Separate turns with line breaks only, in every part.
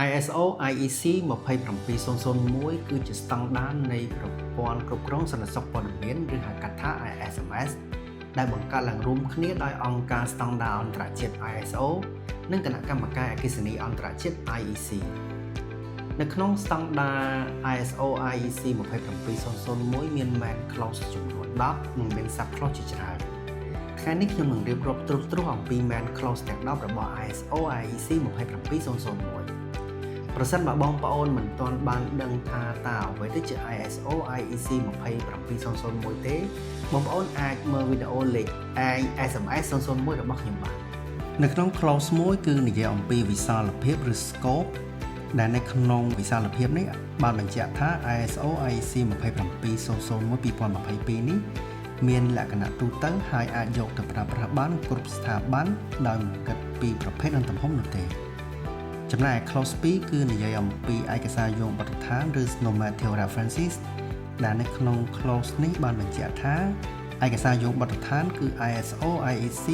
ISO IEC 27001 គឺជាស្តង់ដារនៃប្រព័ន្ធគ្រប់គ្រងសន្តិសុខព័ត៌មានឬហៅកាត់ថា ISMS ដែលបង្កើតឡើងរួមគ្នាដោយអង្គការស្តង់ដារអន្តរជាតិ ISO និងគណៈកម្មការអគ្គិសនីអន្តរជាតិ IEC នៅក្នុងស្តង់ដារ ISO IEC 27001 មាន main clause ចំនួន10និងមាន sub clause ជាច្រើនថ្ងៃនេះខ្ញុំនឹងរៀបរាប់ត្រួសអំពី main clause ទាំង10របស់ ISO IEC 27001ប្រសិនបើបងប្អូនមិនទាន់បានដឹងថាតើអ្វីទៅជា ISO IEC 27001ទេបងប្អូនអាចមើលវីដេអូលេខ SMS 001របស់ខ្ញុំបាននៅក្នុង clause មួយគឺនិយាយអំពីវិសាលភាពឬ scope ដែលនៅក្នុងវិសាលភាពនេះបានបញ្ជាក់ថា ISO IEC 27001 2022 នេះមានលក្ខណៈទូទៅហើយអាចយកទៅប្រើប្រាស់បានគ្រប់ស្ថាប័នដោយមិនគិតពីប្រភេទនិងទំហំនោះទេចំណែក clause 2 គឺនិយាយអំពីឯកសារយោងបទដ្ឋានឬ normative references ដែលនៅក្នុង clause នេះបានបញ្ជាក់ថាឯកសារយោងបទដ្ឋានគឺ ISO IEC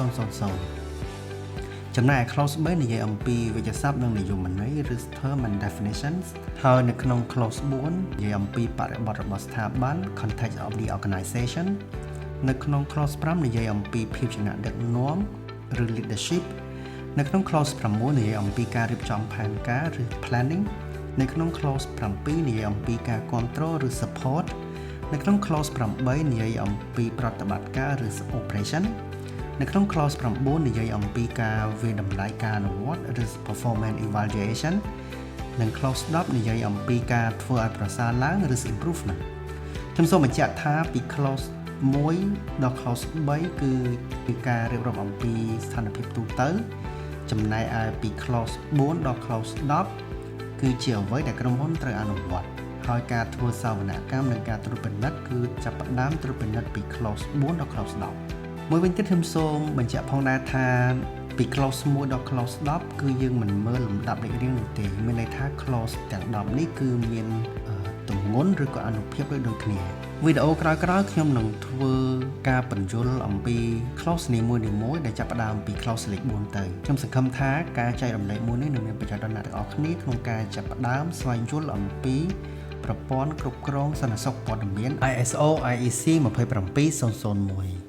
27000ចំណែក clause 3 និយាយអំពីវិទ្យាស័ព្ទនិងនិយមន័យឬ term and definitions ហើយនៅក្នុង clause 4 និយាយអំពីបរិបទរបស់ស្ថាប័ន context of the organization នៅក្នុង clause 5 និយាយអំពីភាពជាអ្នកដឹកនាំឬ leadership នៅក្នុង clause 6 និយាយអំពីការរៀបចំផែនការឬ planning នៅក្នុង clause 7 និយាយអំពីការគ្រប់គ្រងឬ support នៅក្នុង clause 8 និយាយអំពីប្រតិបត្តិការឬ operation នៅក្នុង clause 9 និយាយអំពីការវិនិច្ឆ័យការអនុវត្តឬ performance evaluation និង clause 10 និយាយអំពីការធ្វើឲ្យប្រសើរឡើងឬ improvement ខ្ញុំសូមបញ្ជាក់ថាពី clause 1ដល់ clause 3 គឺការរៀបរាប់អំពីស្ថានភាពទូទៅចំណែកឯពី clause 4ដល់ clause 10គឺជាអ្វីដែលក្រុមហ៊ុនត្រូវអនុវត្តហើយការធ្វើសវនកម្មនិងការត្រួតពិនិត្យគឺចាប់ផ្ដើមត្រួតពិនិត្យពី clause 4ដល់ clause 10មួយវិញទៀតខ្ញុំសូមបញ្ជាក់ផងដែរថាពី clause 1ដល់ clause 10គឺយើងមិនមើលលំដាប់លេខរៀងនោះទេមានន័យថា clause ទាំង10នេះគឺមានទម្ងន់ឬក៏អានុភាពដូចគ្នាវីដេអូក្រោយៗខ្ញុំនឹងធ្វើការបញ្យល់អំពី clause នីមួយៗដែលចាប់ផ្ដើមពី clause លេខ4ទៅខ្ញុំសង្ឃឹមថាការចែករំលែកមួយនេះនឹងមានប្រយោជន៍ដល់អ្នកទាំងអស់គ្នាក្នុងការចាប់ផ្ដើមស្វែងយល់អំពីប្រព័ន្ធគ្រប់គ្រងសន្តិសុខព័ត៌មាន ISO IEC 27001